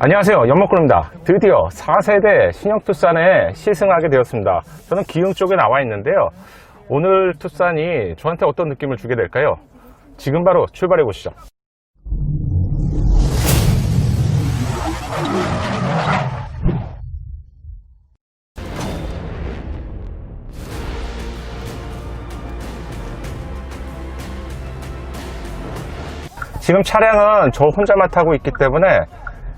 안녕하세요, 연목구입니다. 드디어 4세대 신형 투싼에 시승하게 되었습니다. 저는 기흥 쪽에 나와 있는데요. 오늘 투싼이 저한테 어떤 느낌을 주게 될까요? 지금 바로 출발해 보시죠. 지금 차량은 저 혼자만 타고 있기 때문에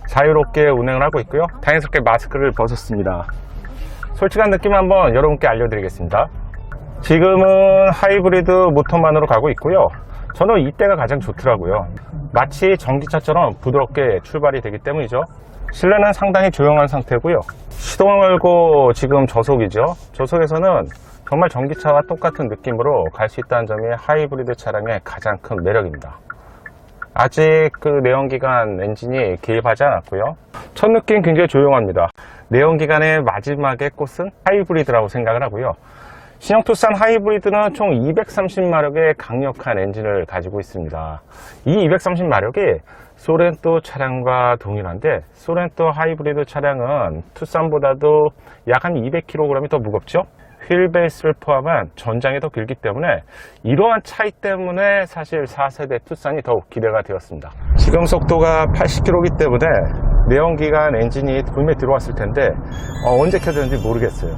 자유롭게 운행을 하고 있고요. 다행스럽게 마스크를 벗었습니다. 솔직한 느낌 한번 여러분께 알려드리겠습니다. 지금은 하이브리드 모터만으로 가고 있고요. 저는 이때가 가장 좋더라고요. 마치 전기차처럼 부드럽게 출발이 되기 때문이죠. 실내는 상당히 조용한 상태고요. 시동을 걸고 지금 저속이죠. 저속에서는 정말 전기차와 똑같은 느낌으로 갈 수 있다는 점이 하이브리드 차량의 가장 큰 매력입니다. 아직 그 내연기관 엔진이 개입하지 않았고요. 첫 느낌 굉장히 조용합니다. 내연기관의 마지막의 꽃은 하이브리드라고 생각을 하고요. 신형 투싼 하이브리드는 총 230마력의 강력한 엔진을 가지고 있습니다. 이 230마력이 소렌토 차량과 동일한데, 소렌토 하이브리드 차량은 투싼보다도 약 한 200kg이 더 무겁죠. 휠베이스를 포함한 전장이 더 길기 때문에 이러한 차이 때문에 사실 4세대 투싼이 더욱 기대가 되었습니다. 지금 속도가 80km이기 때문에 내연기관 엔진이 분명히 들어왔을 텐데 언제 켜졌는지 모르겠어요.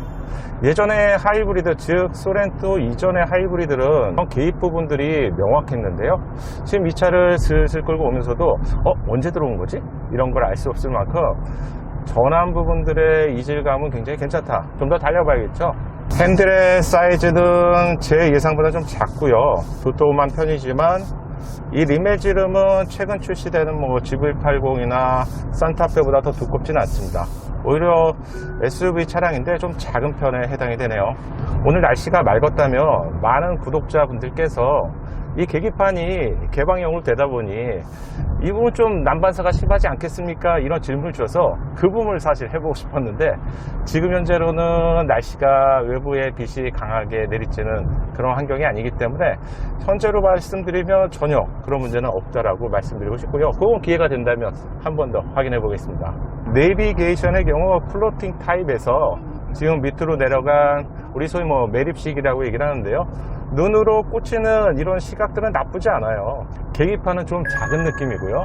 예전에 하이브리드, 즉 소렌토 이전의 하이브리드는 개입 부분들이 명확했는데요. 지금 이 차를 슬슬 끌고 오면서도 언제 들어온 거지? 이런 걸 알 수 없을 만큼 전환 부분들의 이질감은 굉장히 괜찮다. 좀 더 달려봐야겠죠. 핸들의 사이즈는 제 예상보다 좀 작고요. 도톰한 편이지만 이 리멜지름은 최근 출시되는 GV80이나 산타페보다 더 두껍지는 않습니다. 오히려 SUV 차량인데 좀 작은 편에 해당이 되네요. 오늘 날씨가 맑았다면 많은 구독자분들께서 이 계기판이 개방형으로 되다 보니 이 부분 좀 난반사가 심하지 않겠습니까? 이런 질문을 주셔서 그 부분을 사실 해보고 싶었는데, 지금 현재로는 날씨가 외부에 빛이 강하게 내리쬐는 그런 환경이 아니기 때문에 현재로 말씀드리면 전혀 그런 문제는 없다라고 말씀드리고 싶고요. 그건 기회가 된다면 한 번 더 확인해 보겠습니다. 내비게이션의 경우 플로팅 타입에서 지금 밑으로 내려간 우리 소위 매립식이라고 얘기를 하는데요. 눈으로 꽂히는 이런 시각들은 나쁘지 않아요. 계기판은 좀 작은 느낌이고요.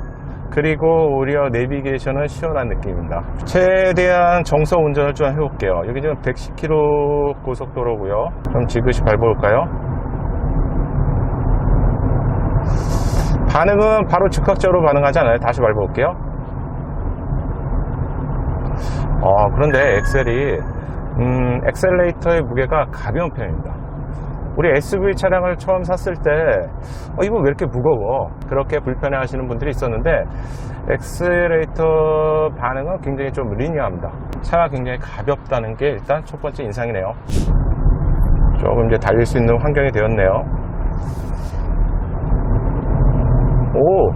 그리고 오히려 내비게이션은 시원한 느낌입니다. 최대한 정서 운전을 좀 해볼게요. 여기 지금 110km 고속도로고요. 좀 지그시 밟아볼까요? 반응은 바로 즉각적으로 반응하지 않아요. 다시 밟아볼게요. 그런데 엑셀레이터의 무게가 가벼운 편입니다. 우리 SUV 차량을 처음 샀을 때 이거 왜 이렇게 무거워? 그렇게 불편해 하시는 분들이 있었는데, 엑셀레이터 반응은 굉장히 좀 리니어합니다. 차가 굉장히 가볍다는 게 일단 첫 번째 인상이네요. 조금 이제 달릴 수 있는 환경이 되었네요. 오!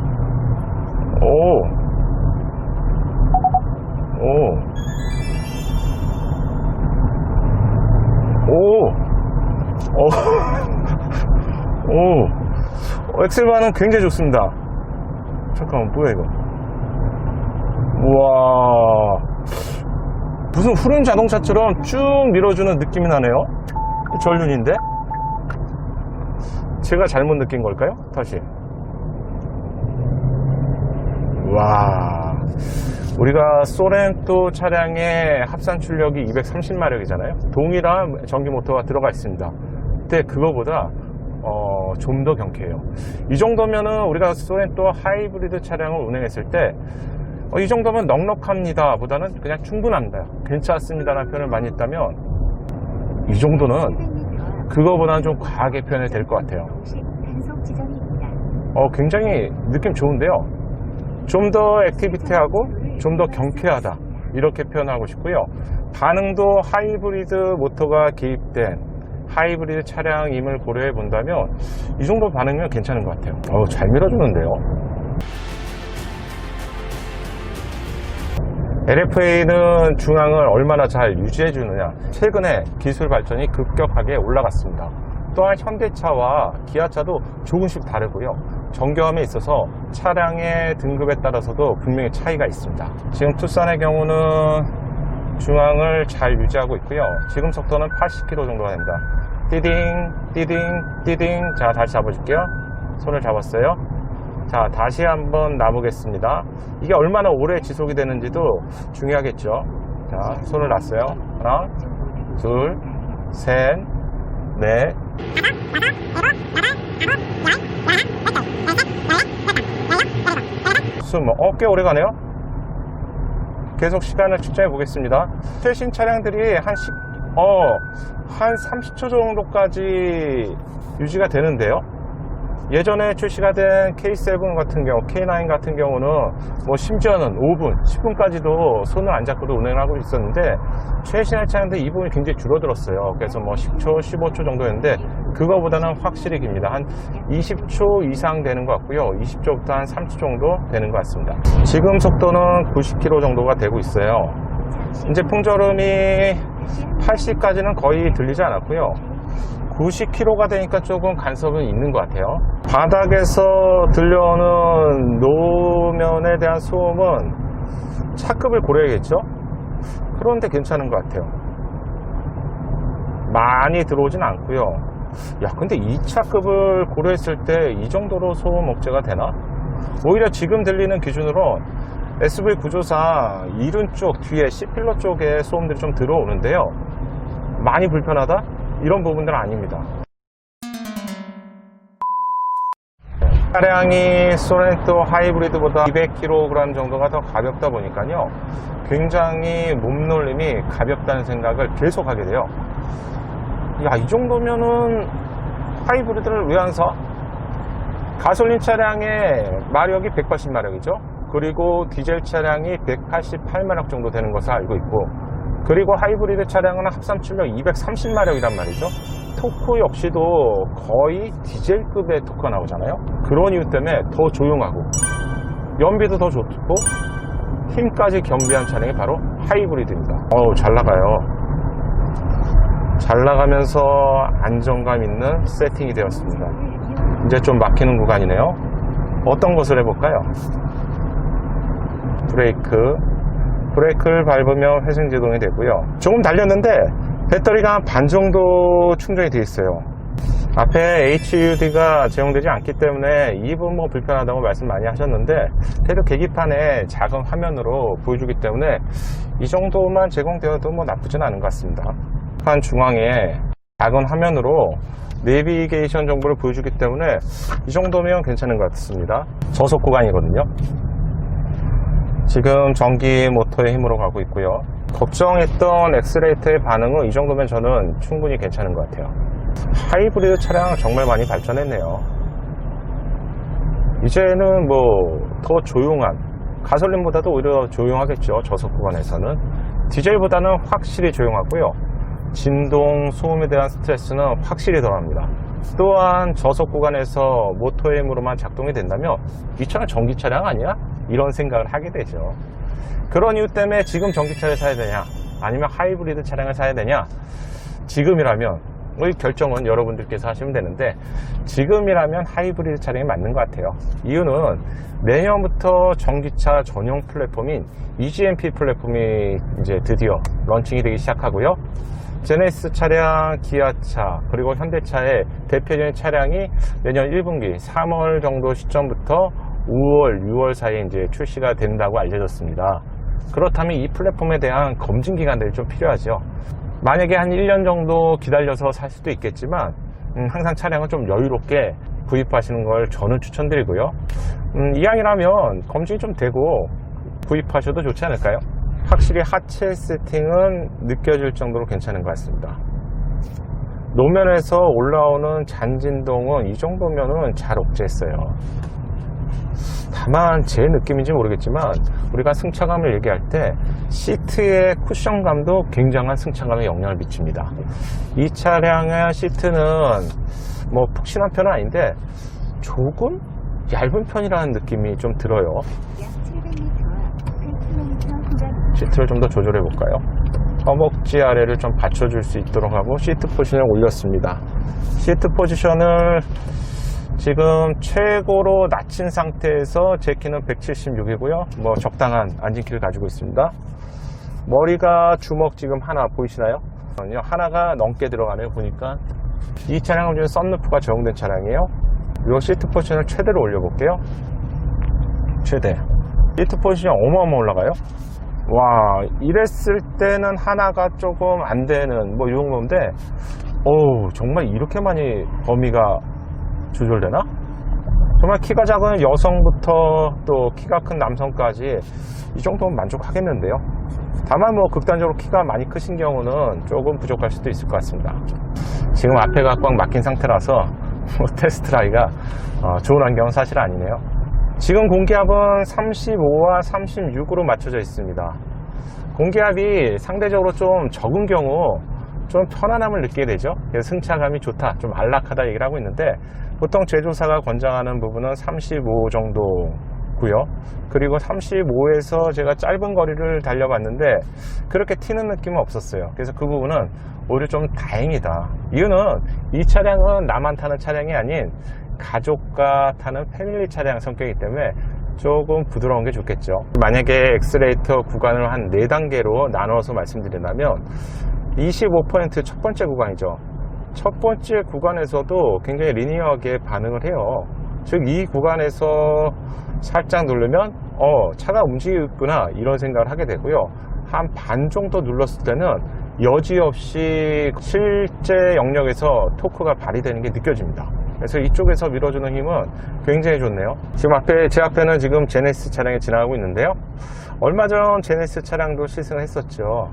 엑셀 반응 굉장히 좋습니다. 잠깐만, 뭐야 이거? 우와, 무슨 푸른 자동차처럼 쭉 밀어주는 느낌이 나네요. 전륜인데? 제가 잘못 느낀 걸까요? 다시. 와, 우리가 소렌토 차량의 합산 출력이 230마력이잖아요. 동일한 전기 모터가 들어가 있습니다. 근데 그거보다 좀 더 경쾌해요. 이 정도면은 우리가 소렌토 하이브리드 차량을 운행했을 때 이 정도면 넉넉합니다 보다는 그냥 충분합니다, 괜찮습니다라는 표현을 많이 했다면, 이 정도는 그거보다는 좀 과하게 표현이 될 것 같아요. 굉장히 느낌 좋은데요. 좀 더 액티비티하고 좀 더 경쾌하다, 이렇게 표현하고 싶고요. 반응도 하이브리드 모터가 개입된 하이브리드 차량임을 고려해 본다면 이 정도 반응이면 괜찮은 것 같아요. 잘 밀어주는데요. LFA는 중앙을 얼마나 잘 유지해 주느냐. 최근에 기술 발전이 급격하게 올라갔습니다. 또한 현대차와 기아차도 조금씩 다르고요. 정교함에 있어서 차량의 등급에 따라서도 분명히 차이가 있습니다. 지금 투싼의 경우는 중앙을 잘 유지하고 있고요. 지금 속도는 80km 정도가 됩니다. 띠딩 띠딩 띠딩. 자, 다시 잡아줄게요. 손을 잡았어요. 자, 다시 한번 놔보겠습니다. 이게 얼마나 오래 지속이 되는지도 중요하겠죠. 자, 손을 놨어요. 하나, 둘, 셋, 넷. 꽤 오래 가네요. 계속 시간을 측정해 보겠습니다. 최신 차량들이 한 30초 정도까지 유지가 되는데요. 예전에 출시가 된 K7 같은 경우, K9 같은 경우는 뭐 심지어는 5분, 10분까지도 손을 안 잡고도 운행을 하고 있었는데, 최신의 차량들 이 부분이 굉장히 줄어들었어요. 그래서 뭐 10초, 15초 정도였는데 그거보다는 확실히 깁니다. 한 20초 이상 되는 것 같고요. 20초부터 한 30초 정도 되는 것 같습니다. 지금 속도는 90km 정도가 되고 있어요. 이제 풍절음이 80까지는 거의 들리지 않았고요. 90km가 되니까 조금 간섭은 있는 것 같아요. 바닥에서 들려오는 노면에 대한 소음은 차급을 고려해야겠죠. 그런데 괜찮은 것 같아요. 많이 들어오진 않고요. 야, 근데 2차급을 고려했을 때 이 정도로 소음 억제가 되나? 오히려 지금 들리는 기준으로 SUV 구조상 이륜 쪽 뒤에 C필러 쪽에 소음들이 좀 들어오는데요. 많이 불편하다? 이런 부분들은 아닙니다. 차량이 소렌토 하이브리드보다 200kg 정도가 더 가볍다 보니까요, 굉장히 몸놀림이 가볍다는 생각을 계속 하게 돼요. 야, 이 정도면은 하이브리드를 왜 안 사? 가솔린 차량의 마력이 180마력이죠. 그리고 디젤 차량이 188마력 정도 되는 것을 알고 있고, 그리고 하이브리드 차량은 합산 출력 230마력이란 말이죠. 토크 역시도 거의 디젤급의 토크가 나오잖아요. 그런 이유 때문에 더 조용하고 연비도 더 좋고 힘까지 겸비한 차량이 바로 하이브리드입니다. 잘 나가요. 잘 나가면서 안정감 있는 세팅이 되었습니다. 이제 좀 막히는 구간이네요. 어떤 것을 해볼까요? 브레이크를 밟으면 회생제동이 되고요. 조금 달렸는데 배터리가 한 반 정도 충전이 되어 있어요. 앞에 HUD가 제공되지 않기 때문에 이 부분 뭐 불편하다고 말씀 많이 하셨는데, 그래도 계기판에 작은 화면으로 보여주기 때문에 이 정도만 제공되어도 뭐 나쁘진 않은 것 같습니다. 한 중앙에 작은 화면으로 내비게이션 정보를 보여주기 때문에 이 정도면 괜찮은 것 같습니다. 저속 구간이거든요. 지금 전기 모터의 힘으로 가고 있고요. 걱정했던 엑스레이터의 반응은 이 정도면 저는 충분히 괜찮은 것 같아요. 하이브리드 차량은 정말 많이 발전했네요. 이제는 뭐 더 조용한, 가솔린보다도 오히려 조용하겠죠. 저속 구간에서는 디젤보다는 확실히 조용하고요. 진동, 소음에 대한 스트레스는 확실히 덜합니다. 또한 저속 구간에서 모터의 힘으로만 작동이 된다면 이 차는 전기 차량 아니야? 이런 생각을 하게 되죠. 그런 이유 때문에 지금 전기차를 사야 되냐, 아니면 하이브리드 차량을 사야 되냐? 지금이라면, 이 결정은 여러분들께서 하시면 되는데, 지금이라면 하이브리드 차량이 맞는 것 같아요. 이유는 내년부터 전기차 전용 플랫폼인 EGMP 플랫폼이 이제 드디어 런칭이 되기 시작하고요. 제네시스 차량, 기아차, 그리고 현대차의 대표적인 차량이 내년 1분기 3월 정도 시점부터 5월, 6월 사이에 이제 출시가 된다고 알려졌습니다. 그렇다면 이 플랫폼에 대한 검증 기간들이 좀 필요하죠. 만약에 한 1년 정도 기다려서 살 수도 있겠지만, 항상 차량을 좀 여유롭게 구입하시는 걸 저는 추천드리고요. 이왕이라면 검증이 좀 되고 구입하셔도 좋지 않을까요? 확실히 하체 세팅은 느껴질 정도로 괜찮은 것 같습니다. 노면에서 올라오는 잔진동은 이 정도면은 잘 억제했어요. 다만 제 느낌인지 모르겠지만, 우리가 승차감을 얘기할 때 시트의 쿠션감도 굉장한 승차감에 영향을 미칩니다. 이 차량의 시트는 뭐 푹신한 편은 아닌데 조금 얇은 편이라는 느낌이 좀 들어요. 시트를 좀 더 조절해 볼까요? 허벅지 아래를 좀 받쳐줄 수 있도록 하고 시트 포지션을 올렸습니다. 시트 포지션을 지금 최고로 낮춘 상태에서 제 키는 176이고요. 뭐 적당한 앉은 키를 가지고 있습니다. 머리가 주먹 지금 하나 보이시나요? 하나가 넘게 들어가네요. 보니까 이 차량은 지금 썬루프가 적용된 차량이에요. 이 시트 포지션을 최대로 올려볼게요. 최대. 시트 포지션 어마어마 올라가요. 와, 이랬을 때는 하나가 조금 안 되는 뭐 이 정도인데, 어우, 정말 이렇게 많이 범위가 조절되나? 정말 키가 작은 여성부터 또 키가 큰 남성까지 이 정도면 만족하겠는데요. 다만 뭐 극단적으로 키가 많이 크신 경우는 조금 부족할 수도 있을 것 같습니다. 지금 앞에가 꽉 막힌 상태라서 뭐 테스트라이가 좋은 환경은 사실 아니네요. 지금 공기압은 35와 36으로 맞춰져 있습니다. 공기압이 상대적으로 좀 적은 경우 좀 편안함을 느끼게 되죠. 그래서 승차감이 좋다, 좀 안락하다 얘기를 하고 있는데, 보통 제조사가 권장하는 부분은 35 정도고요. 그리고 35에서 제가 짧은 거리를 달려봤는데 그렇게 튀는 느낌은 없었어요. 그래서 그 부분은 오히려 좀 다행이다. 이유는 이 차량은 나만 타는 차량이 아닌 가족과 타는 패밀리 차량 성격이기 때문에 조금 부드러운 게 좋겠죠. 만약에 엑셀레이터 구간을 한 4단계로 나눠서 말씀드린다면 25% 첫 번째 구간이죠. 첫 번째 구간에서도 굉장히 리니어하게 반응을 해요. 즉 이 구간에서 살짝 누르면 차가 움직이겠구나 이런 생각을 하게 되고요. 한 반 정도 눌렀을 때는 여지없이 실제 영역에서 토크가 발휘되는 게 느껴집니다. 그래서 이쪽에서 밀어주는 힘은 굉장히 좋네요. 지금 제 앞에는 지금 제네시스 차량이 지나가고 있는데요. 얼마 전 제네시스 차량도 시승을 했었죠.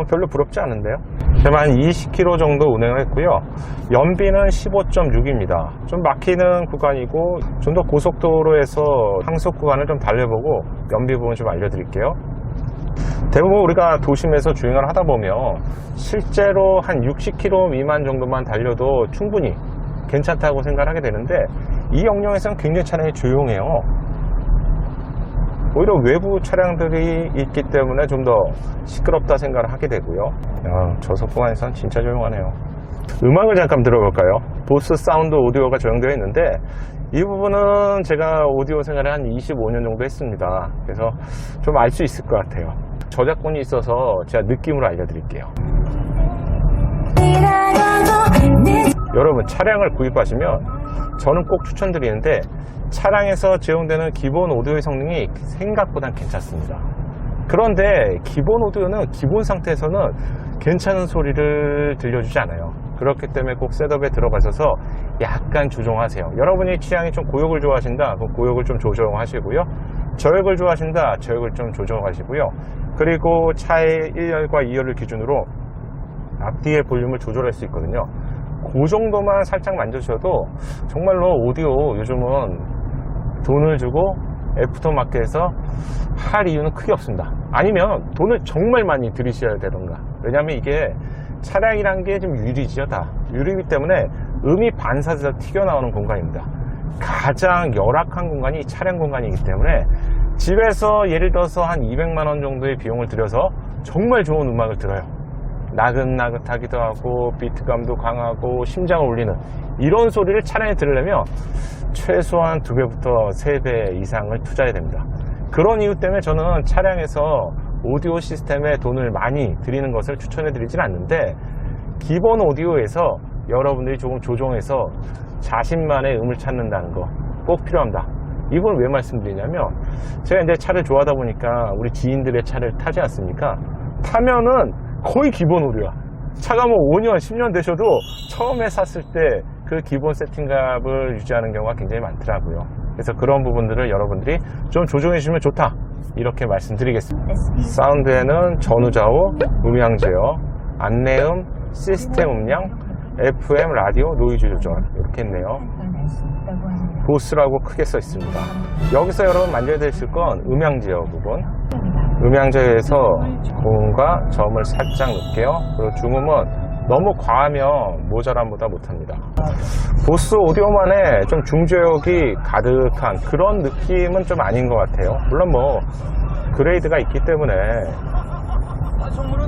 별로 부럽지 않은데요. 제가 한 20km 정도 운행을 했고요. 연비는 15.6입니다. 좀 막히는 구간이고 좀 더 고속도로에서 항속 구간을 좀 달려보고 연비 부분 좀 알려드릴게요. 대부분 우리가 도심에서 주행을 하다 보면 실제로 한 60km 미만 정도만 달려도 충분히 괜찮다고 생각을 하게 되는데, 이 영역에서는 굉장히 차량이 조용해요. 오히려 외부 차량들이 있기 때문에 좀 더 시끄럽다 생각을 하게 되고요. 저속 구간에서는 진짜 조용하네요. 음악을 잠깐 들어볼까요? 보스 사운드 오디오가 적용되어 있는데 이 부분은 제가 오디오 생활을 한 25년 정도 했습니다. 그래서 좀 알 수 있을 것 같아요. 저작권이 있어서 제가 느낌으로 알려드릴게요. 여러분, 차량을 구입하시면 저는 꼭 추천드리는데 차량에서 제공되는 기본 오디오의 성능이 생각보다 괜찮습니다. 그런데 기본 오디오는 기본 상태에서는 괜찮은 소리를 들려주지 않아요. 그렇기 때문에 꼭 셋업에 들어가셔서 약간 조정하세요. 여러분이 취향이 좀 고역을 좋아하신다, 그럼 고역을 좀 조정하시고요. 저역을 좋아하신다, 저역을 좀 조정하시고요. 그리고 차의 1열과 2열을 기준으로 앞뒤의 볼륨을 조절할 수 있거든요. 그 정도만 살짝 만져주셔도 정말로 오디오 요즘은 돈을 주고 애프터마켓에서 할 이유는 크게 없습니다. 아니면 돈을 정말 많이 들이셔야 되던가. 왜냐면 이게 차량이란 게 좀 유리지요, 다. 유리이기 때문에 음이 반사돼서 튀겨나오는 공간입니다. 가장 열악한 공간이 차량 공간이기 때문에 집에서 예를 들어서 한 200만원 정도의 비용을 들여서 정말 좋은 음악을 들어요. 나긋나긋하기도 하고 비트감도 강하고 심장을 울리는 이런 소리를 차량에 들으려면 최소한 2배부터 3배 이상을 투자해야 됩니다. 그런 이유 때문에 저는 차량에서 오디오 시스템에 돈을 많이 들이는 것을 추천해 드리진 않는데, 기본 오디오에서 여러분들이 조금 조정해서 자신만의 음을 찾는다는 거 꼭 필요합니다. 이걸 왜 말씀드리냐면, 제가 이제 차를 좋아하다 보니까 우리 지인들의 차를 타지 않습니까? 타면은 거의 기본 오류야. 차가 뭐 5년, 10년 되셔도 처음에 샀을 때 그 기본 세팅값을 유지하는 경우가 굉장히 많더라고요. 그래서 그런 부분들을 여러분들이 좀 조정해 주시면 좋다, 이렇게 말씀드리겠습니다. 사운드에는 전후좌우, 음향제어, 안내음, 시스템 음량, FM, 라디오, 노이즈 조절 이렇게 했네요. 보스라고 크게 써 있습니다. 여기서 여러분 만져야 되실 건 음향제어 부분. 음향제어에서 고음과 점을 살짝 넣을게요. 그리고 중음은 너무 과하면 모자람보다 못합니다. 보스 오디오만의 좀 중저역이 가득한 그런 느낌은 좀 아닌 것 같아요. 물론 뭐 그레이드가 있기 때문에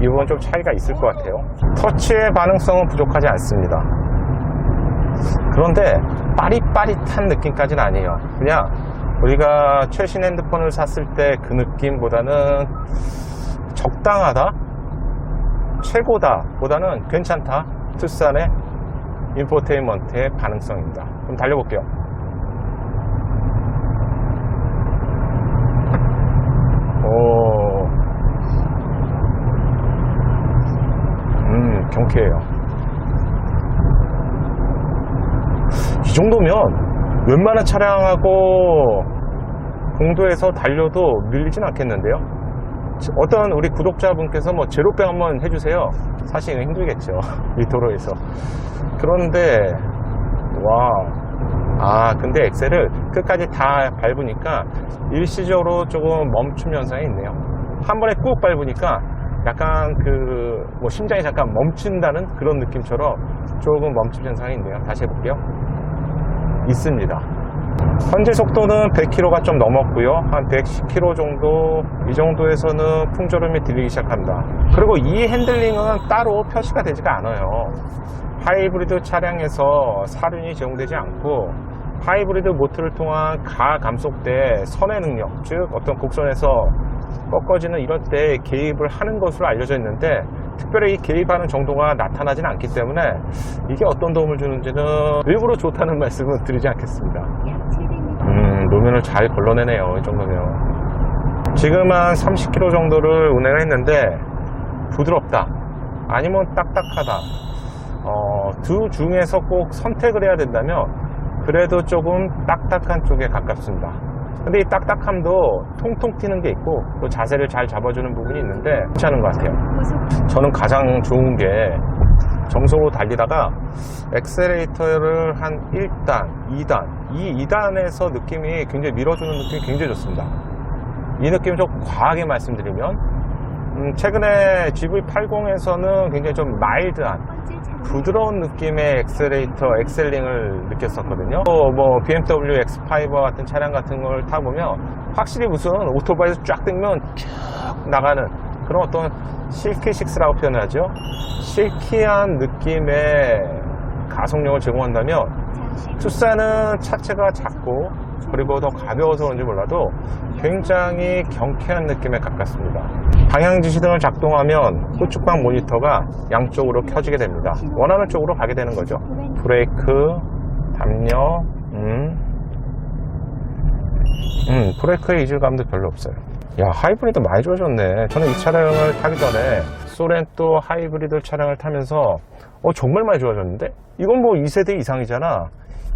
이 부분 좀 차이가 있을 것 같아요. 터치의 반응성은 부족하지 않습니다. 그런데 빠릿빠릿한 느낌까지는 아니에요. 그냥 우리가 최신 핸드폰을 샀을 때 그 느낌보다는 적당하다, 최고다 보다는 괜찮다. 투싼의 인포테인먼트의 반응성입니다. 그럼 달려볼게요. 오, 경쾌해요. 이 정도면 웬만한 차량하고 공도에서 달려도 밀리진 않겠는데요. 어떤 우리 구독자분께서 뭐 제로백 한번 해주세요. 사실 힘들겠죠. 이 도로에서. 그런데 근데 엑셀을 끝까지 다 밟으니까 일시적으로 조금 멈춤 현상이 있네요. 한 번에 꾹 밟으니까 약간 뭐 심장이 잠깐 멈춘다는 그런 느낌처럼 조금 멈춤 현상이 있네요. 다시 해볼게요. 있습니다. 현재 속도는 100km가 좀 넘었고요. 한 110km 정도, 이 정도에서는 풍절음이 들리기 시작합니다. 그리고 이 핸들링은 따로 표시가 되지가 않아요. 하이브리드 차량에서 사륜이 제공되지 않고 하이브리드 모터를 통한 가감속대 선의 능력, 즉 어떤 곡선에서 꺾어지는 이럴 때 개입을 하는 것으로 알려져 있는데 특별히 이 개입하는 정도가 나타나지는 않기 때문에 이게 어떤 도움을 주는지는 일부러 좋다는 말씀은 드리지 않겠습니다. 노면을 잘 걸러내네요. 이 정도면. 지금 한 30km 정도를 운행을 했는데 부드럽다 아니면 딱딱하다, 두 중에서 꼭 선택을 해야 된다면 그래도 조금 딱딱한 쪽에 가깝습니다. 근데 이 딱딱함도 통통 튀는 게 있고 또 자세를 잘 잡아주는 부분이 있는데 괜찮은 것 같아요. 저는 가장 좋은 게 정속으로 달리다가 엑셀레이터를 한 1단, 2단, 이 2단에서 느낌이 굉장히 밀어주는 느낌이 굉장히 좋습니다. 이 느낌 좀 과하게 말씀드리면 최근에 GV80에서는 굉장히 좀 마일드한 부드러운 느낌의 엑셀레이터, 엑셀링을 느꼈었거든요. 뭐 BMW X5와 같은 차량 같은 걸 타보면 확실히 무슨 오토바이에서 쫙 당기면 쭉 나가는 그런 어떤 실키식스라고 표현하죠. 실키한 느낌의 가속력을 제공한다면 투싼은 차체가 작고 그리고 더 가벼워서 그런지 몰라도 굉장히 경쾌한 느낌에 가깝습니다. 방향 지시등을 작동하면 후측방 모니터가 양쪽으로 켜지게 됩니다. 원하는 쪽으로 가게 되는 거죠. 브레이크, 담요, 브레이크의 이질감도 별로 없어요. 야, 하이브리드 많이 좋아졌네. 저는 이 차량을 타기 전에 소렌토 하이브리드 차량을 타면서 정말 많이 좋아졌는데? 이건 뭐 2세대 이상이잖아.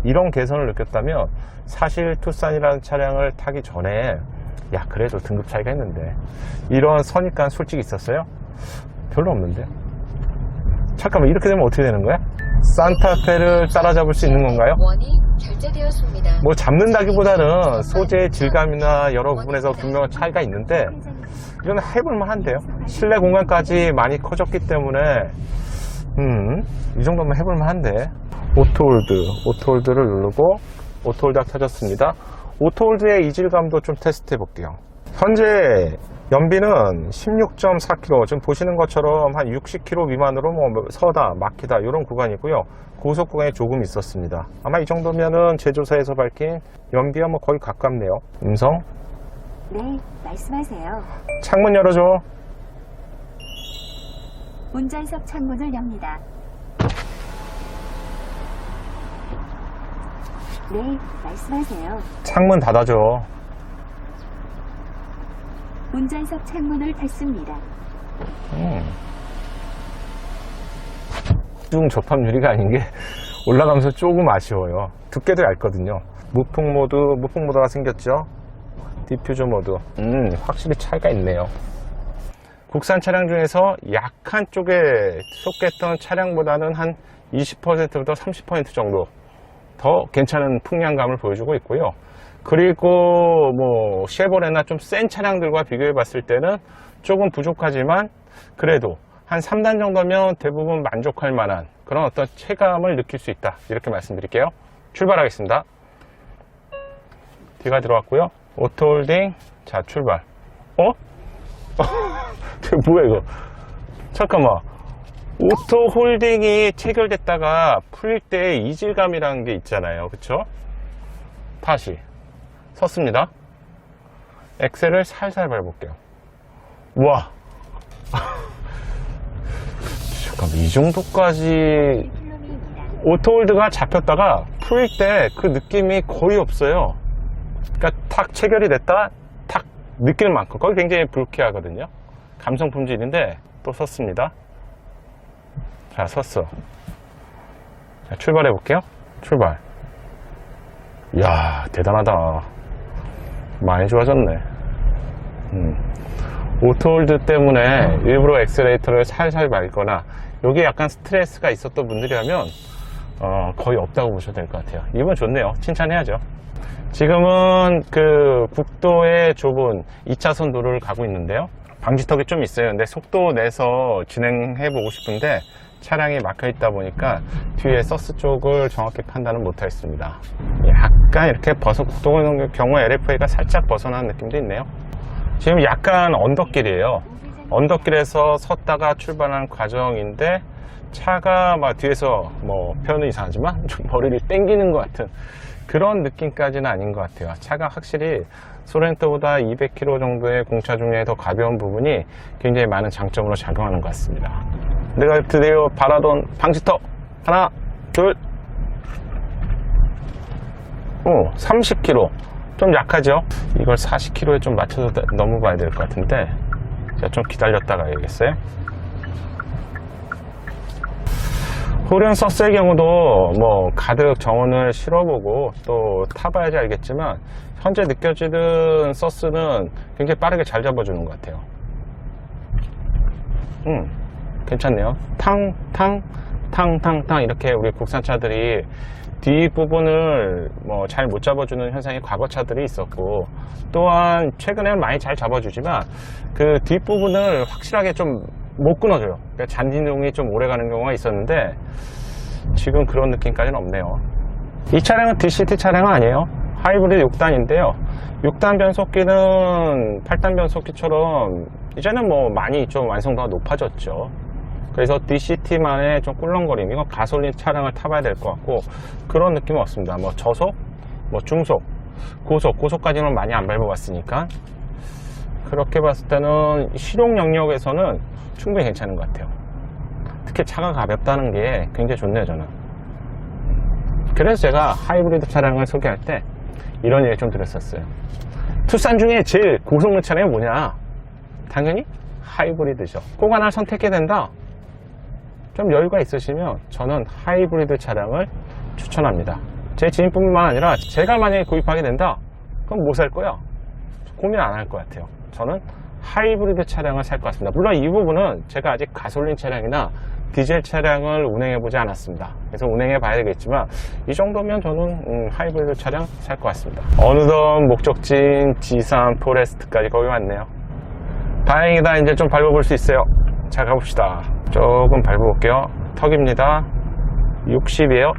이런 개선을 느꼈다면 사실 투싼이라는 차량을 타기 전에 그래도 등급 차이가 있는데 이런 선입관 솔직히 있었어요? 별로 없는데. 잠깐만, 이렇게 되면 어떻게 되는 거야? 산타페를 따라잡을 수 있는 건가요? 뭐 잡는다기보다는 소재의 질감이나 여러 부분에서 분명한 차이가 있는데 이건 해볼만 한데요. 실내 공간까지 많이 커졌기 때문에 이 정도면 해볼만 한데. 오토홀드를 누르고 오토홀드가 켜졌습니다. 오토홀드의 이질감도 좀 테스트 해볼게요. 현재 연비는 16.4km, 지금 보시는 것처럼 한 60km 미만으로 뭐 서다 막히다 이런 구간이고요. 고속 구간이 조금 있었습니다. 아마 이 정도면은 제조사에서 밝힌 연비와 뭐 거의 가깝네요. 음성? 네, 말씀하세요. 창문 열어줘. 운전석 창문을 엽니다. 네, 말씀하세요. 창문 닫아줘. 운전석 창문을 닫습니다. 중 접합 유리가 아닌 게 올라가면서 조금 아쉬워요. 두께도 얇거든요. 무풍 모드가 생겼죠. 디퓨저 모드. 확실히 차이가 있네요. 국산 차량 중에서 약한 쪽에 속했던 차량보다는 한 20%부터 30% 정도 더 괜찮은 풍량감을 보여주고 있고요. 그리고 뭐 쉐보레나 좀 센 차량들과 비교해 봤을 때는 조금 부족하지만 그래도 한 3단 정도면 대부분 만족할 만한 그런 어떤 체감을 느낄 수 있다, 이렇게 말씀드릴게요. 출발하겠습니다. D가 들어왔고요. 오토홀딩. 자, 출발. 뭐야 이거? 잠깐만. 오토 홀딩이 체결됐다가 풀릴 때 이질감이라는 게 있잖아요. 그쵸? 다시 섰습니다. 엑셀을 살살 밟을게요. 우와. 잠깐만, 이 정도까지 오토홀드가 잡혔다가 풀릴 때 그 느낌이 거의 없어요. 그러니까 탁 체결이 됐다 탁 느끼는 만큼 거기 굉장히 불쾌하거든요. 감성 품질인데 또 섰습니다. 자, 섰어. 자, 출발해 볼게요. 출발. 이야, 대단하다. 많이 좋아졌네. 오토홀드 때문에 일부러 엑셀레이터를 살살 밟거나 여기에 약간 스트레스가 있었던 분들이라면 거의 없다고 보셔도 될 것 같아요. 이번 좋네요. 칭찬해야죠. 지금은 그 국도의 좁은 2차선 도로를 가고 있는데요. 방지턱이 좀 있어요. 근데 속도 내서 진행해 보고 싶은데 차량이 막혀 있다 보니까 뒤에 서스 쪽을 정확히 판단을 못 하겠습니다. 약간 이렇게 국도의 경우에 LFA가 살짝 벗어난 느낌도 있네요. 지금 약간 언덕길이에요. 언덕길에서 섰다가 출발하는 과정인데 차가 막 뒤에서 뭐 표현은 이상하지만 좀 머리를 당기는 것 같은 그런 느낌까지는 아닌 것 같아요. 차가 확실히 소렌토보다 200km 정도의 공차 중에 더 가벼운 부분이 굉장히 많은 장점으로 작용하는 것 같습니다. 내가 드디어 바라던 방지턱 하나 둘 30km 좀 약하죠. 이걸 40km에 좀 맞춰서 넘어봐야 될 것 같은데 제가 좀 기다렸다가 가야겠어요. 후륜 서스의 경우도 뭐 가득 정원을 실어보고 또 타봐야지 알겠지만 현재 느껴지는 서스는 굉장히 빠르게 잘 잡아주는 것 같아요. 괜찮네요. 탕탕탕탕탕 이렇게 우리 국산차들이 뒷부분을 뭐 잘 못 잡아주는 현상이 과거 차들이 있었고 또한 최근에는 많이 잘 잡아주지만 그 뒷부분을 확실하게 좀 못 끊어줘요. 그러니까 잔진동이 좀 오래 가는 경우가 있었는데 지금 그런 느낌까지는 없네요. 이 차량은 DCT 차량은 아니에요. 하이브리드 6단인데요 6단 변속기는 8단 변속기처럼 이제는 뭐 많이 좀 완성도가 높아졌죠. 그래서 DCT만의 좀 꿀렁거림, 이건 가솔린 차량을 타봐야 될 것 같고 그런 느낌은 없습니다. 뭐 저속, 뭐 중속, 고속까지는 많이 안 밟아봤으니까 그렇게 봤을 때는 실용 영역에서는 충분히 괜찮은 것 같아요. 특히 차가 가볍다는 게 굉장히 좋네요, 저는. 그래서 제가 하이브리드 차량을 소개할 때 이런 얘기 좀 드렸었어요. 투싼 중에 제일 고성능 차량이 뭐냐? 당연히 하이브리드죠. 꼭 하나를 선택해야 된다? 좀 여유가 있으시면 저는 하이브리드 차량을 추천합니다. 제 지인뿐만 아니라 제가 만약에 구입하게 된다? 그럼 뭐 살 거야? 고민 안 할 것 같아요. 저는 하이브리드 차량을 살 것 같습니다. 물론 이 부분은 제가 아직 가솔린 차량이나 디젤 차량을 운행해 보지 않았습니다. 그래서 운행해 봐야 되겠지만 이 정도면 저는 하이브리드 차량 살 것 같습니다. 어느덧 목적지인 G3 포레스트까지 거의 왔네요. 다행이다. 이제 좀 밟아볼 수 있어요. 자, 가봅시다. 조금 밟아볼게요. 턱입니다. 60이에요.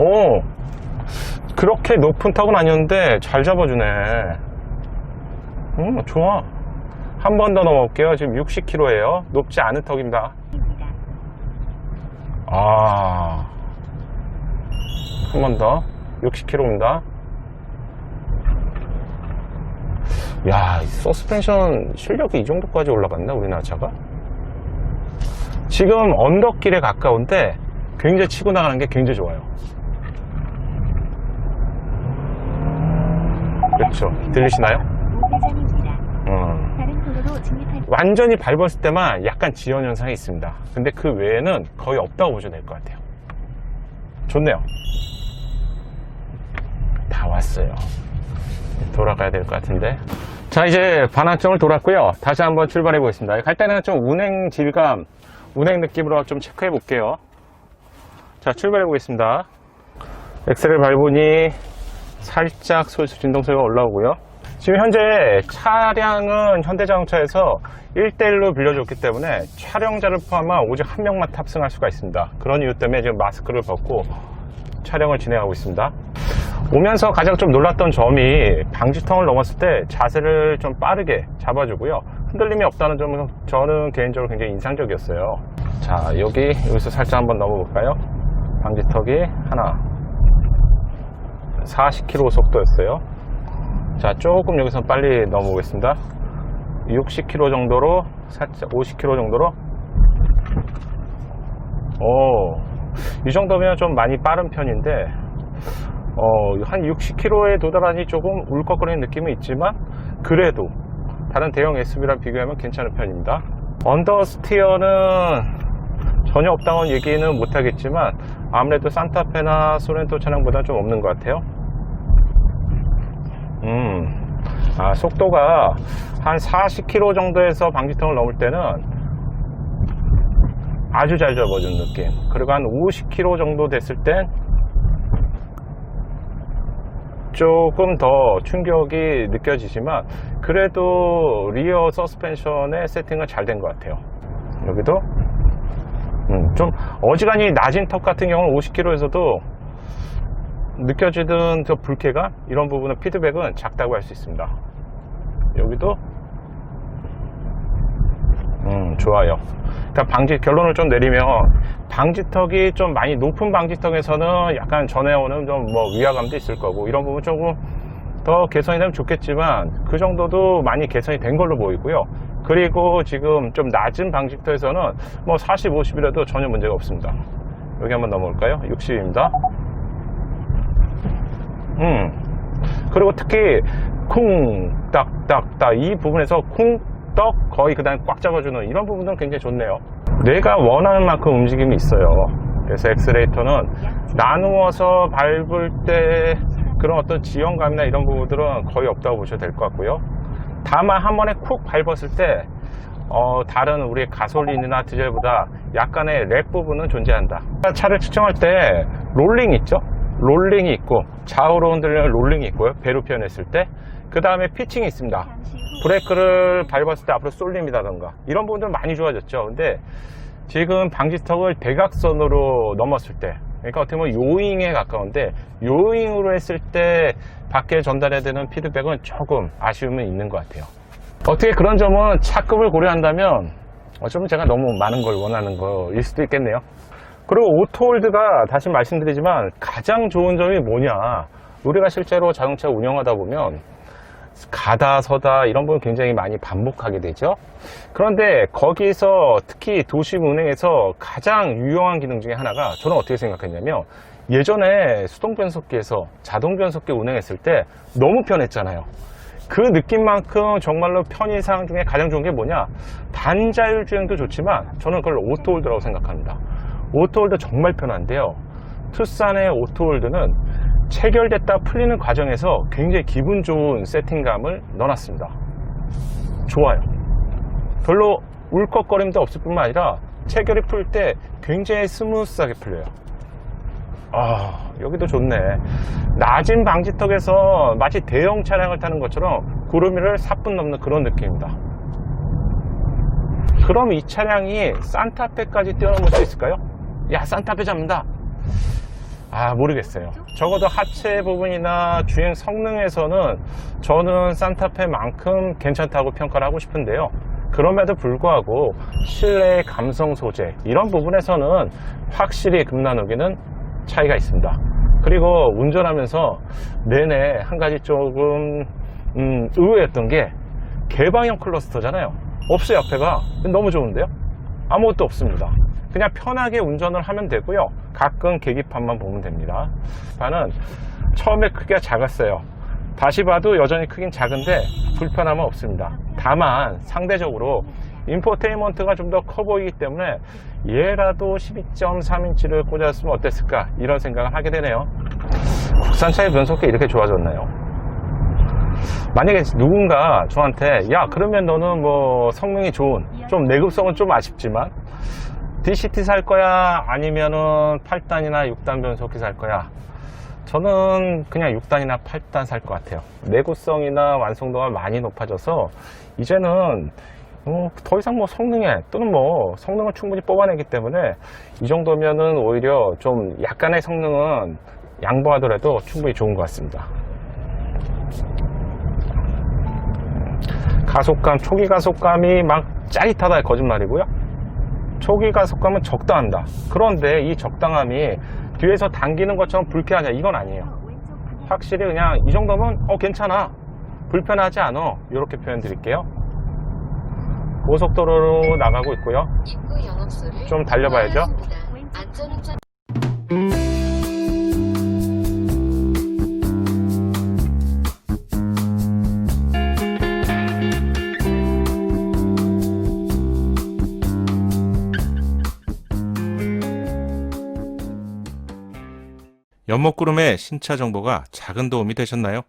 오, 그렇게 높은 턱은 아니었는데 잘 잡아주네. 좋아. 한 번 더 넘어볼게요. 지금 60km예요. 높지 않은 턱입니다. 아, 한 번 더 60km입니다. 야, 서스펜션 실력이 이 정도까지 올라갔나 우리나라 차가? 지금 언덕길에 가까운데 굉장히 치고 나가는 게 굉장히 좋아요. 그렇죠. 들리시나요? 완전히 밟았을 때만 약간 지연 현상이 있습니다. 근데 그 외에는 거의 없다고 보셔도 될 것 같아요. 좋네요. 다 왔어요. 돌아가야 될 것 같은데. 자, 이제 반환점을 돌았고요. 다시 한번 출발해 보겠습니다. 갈 때는 좀 운행 질감, 운행 느낌으로 좀 체크해 볼게요. 자, 출발해 보겠습니다. 엑셀을 밟으니 살짝 솔솔 진동 소리가 올라오고요. 지금 현재 차량은 현대자동차에서 1대1로 빌려줬기 때문에 촬영자를 포함한 오직 한 명만 탑승할 수가 있습니다. 그런 이유 때문에 지금 마스크를 벗고 촬영을 진행하고 있습니다. 오면서 가장 좀 놀랐던 점이 방지턱을 넘었을 때 자세를 좀 빠르게 잡아주고요. 흔들림이 없다는 점은 저는 개인적으로 굉장히 인상적이었어요. 자, 여기서 살짝 한번 넘어볼까요? 방지턱이 하나 40km 속도였어요. 자, 조금 여기서 빨리 넘어보겠습니다. 60km 정도로, 살짝 50km 정도로. 이 정도면 좀 많이 빠른 편인데, 한 60km에 도달하니 조금 울컥거리는 느낌은 있지만, 그래도 다른 대형 SUV랑 비교하면 괜찮은 편입니다. 언더스티어는 전혀 없다고는 얘기는 못하겠지만, 아무래도 산타페나 소렌토 차량보다 좀 없는 것 같아요. 속도가 한 40km 정도에서 방지턱을 넘을 때는 아주 잘 접어준 느낌. 그리고 한 50km 정도 됐을 땐 조금 더 충격이 느껴지지만, 그래도 리어 서스펜션의 세팅은 잘 된 것 같아요. 여기도 좀 어지간히 낮은 턱 같은 경우는 50km에서도 느껴지던 저 불쾌감, 이런 부분은 피드백은 작다고 할 수 있습니다. 여기도 좋아요. 그러니까 결론을 좀 내리면, 방지턱이 좀 많이 높은 방지턱에서는 약간 전해오는 좀 위화감도 있을 거고, 이런 부분 조금 더 개선이 되면 좋겠지만, 그 정도도 많이 개선이 된 걸로 보이고요. 그리고 지금 좀 낮은 방지턱에서는 40, 50이라도 전혀 문제가 없습니다. 여기 한번 넘어올까요? 60입니다. 그리고 특히 쿵, 딱, 딱, 딱, 이 부분에서 쿵, 떡, 거의 그 다음에 꽉 잡아주는 이런 부분은 굉장히 좋네요. 뇌가 원하는 만큼 움직임이 있어요. 그래서 엑셀레이터는 나누어서 밟을 때 그런 어떤 지연감이나 이런 부분들은 거의 없다고 보셔도 될 것 같고요. 다만 한 번에 쿡 밟았을 때 다른 우리 가솔린이나 디젤보다 약간의 렉 부분은 존재한다. 차를 측정할 때 롤링 있죠? 롤링이 있고, 좌우로 흔들리는 롤링이 있고요. 배로 표현했을 때. 그 다음에 피칭이 있습니다. 브레이크를 밟았을 때 앞으로 쏠림이라던가 이런 부분들은 많이 좋아졌죠. 근데 지금 방지턱을 대각선으로 넘었을 때, 그러니까 어떻게 보면 요잉에 가까운데, 요잉으로 했을 때 밖에 전달해야 되는 피드백은 조금 아쉬움은 있는 것 같아요. 어떻게 그런 점은 차급을 고려한다면 어쩌면 제가 너무 많은 걸 원하는 거일 수도 있겠네요. 그리고 오토홀드가 다시 말씀드리지만 가장 좋은 점이 뭐냐, 우리가 실제로 자동차 운영하다 보면 가다 서다 이런 부분 굉장히 많이 반복하게 되죠. 그런데 거기서 특히 도심 운행에서 가장 유용한 기능 중에 하나가, 저는 어떻게 생각했냐면, 예전에 수동 변속기에서 자동 변속기 운행했을 때 너무 편했잖아요. 그 느낌만큼 정말로 편의사항 중에 가장 좋은 게 뭐냐, 반자율 주행도 좋지만 저는 그걸 오토홀드라고 생각합니다. 오토홀드 정말 편한데요, 투싼의 오토홀드는 체결됐다 풀리는 과정에서 굉장히 기분 좋은 세팅감을 넣어놨습니다. 좋아요. 별로 울컥거림도 없을 뿐만 아니라 체결이 풀 때 굉장히 스무스하게 풀려요. 여기도 좋네. 낮은 방지턱에서 마치 대형 차량을 타는 것처럼 구름 위를 사뿐 넘는 그런 느낌입니다. 그럼 이 차량이 산타페까지 뛰어넘을 수 있을까요? 야, 산타페 잡는다. 모르겠어요. 적어도 하체 부분이나 주행 성능에서는 저는 산타페만큼 괜찮다고 평가를 하고 싶은데요. 그럼에도 불구하고 실내의 감성 소재, 이런 부분에서는 확실히 금 나누기는 차이가 있습니다. 그리고 운전하면서 내내 한 가지 조금 의외였던 게, 개방형 클러스터잖아요. 없어요. 앞에가 너무 좋은데요. 아무것도 없습니다. 그냥 편하게 운전을 하면 되고요. 가끔 계기판만 보면 됩니다. 반은 처음에 크기가 작았어요. 다시 봐도 여전히 크긴 작은데 불편함은 없습니다. 다만 상대적으로 인포테인먼트가 좀 더 커 보이기 때문에 얘라도 12.3인치를 꽂았으면 어땠을까, 이런 생각을 하게 되네요. 국산차의 변속기 이렇게 좋아졌나요? 만약에 누군가 저한테, 야, 그러면 너는 성능이 좋은, 좀 내구성은 좀 아쉽지만 DCT 살 거야, 아니면은 8단이나 6단 변속기 살 거야? 저는 그냥 6단이나 8단 살 것 같아요. 내구성이나 완성도가 많이 높아져서 이제는 더 이상 성능에, 또는 성능을 충분히 뽑아내기 때문에 이 정도면은 오히려 좀 약간의 성능은 양보하더라도 충분히 좋은 것 같습니다. 가속감, 초기 가속감이 막 짜릿하다 거짓말이고요. 초기 가속감은 적당한다. 그런데 이 적당함이 뒤에서 당기는 것처럼 불쾌하냐, 이건 아니에요. 확실히 그냥 이 정도면 괜찮아, 불편하지 않아, 이렇게 표현 드릴게요. 고속도로로 나가고 있고요. 입구 영업소를 좀 달려봐야죠. 고하였습니다. 안전운전. 연목구름의 신차 정보가 작은 도움이 되셨나요?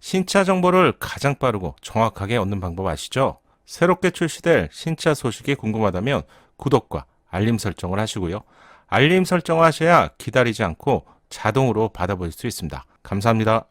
신차 정보를 가장 빠르고 정확하게 얻는 방법 아시죠? 새롭게 출시될 신차 소식이 궁금하다면 구독과 알림 설정을 하시고요. 알림 설정을 하셔야 기다리지 않고 자동으로 받아볼 수 있습니다. 감사합니다.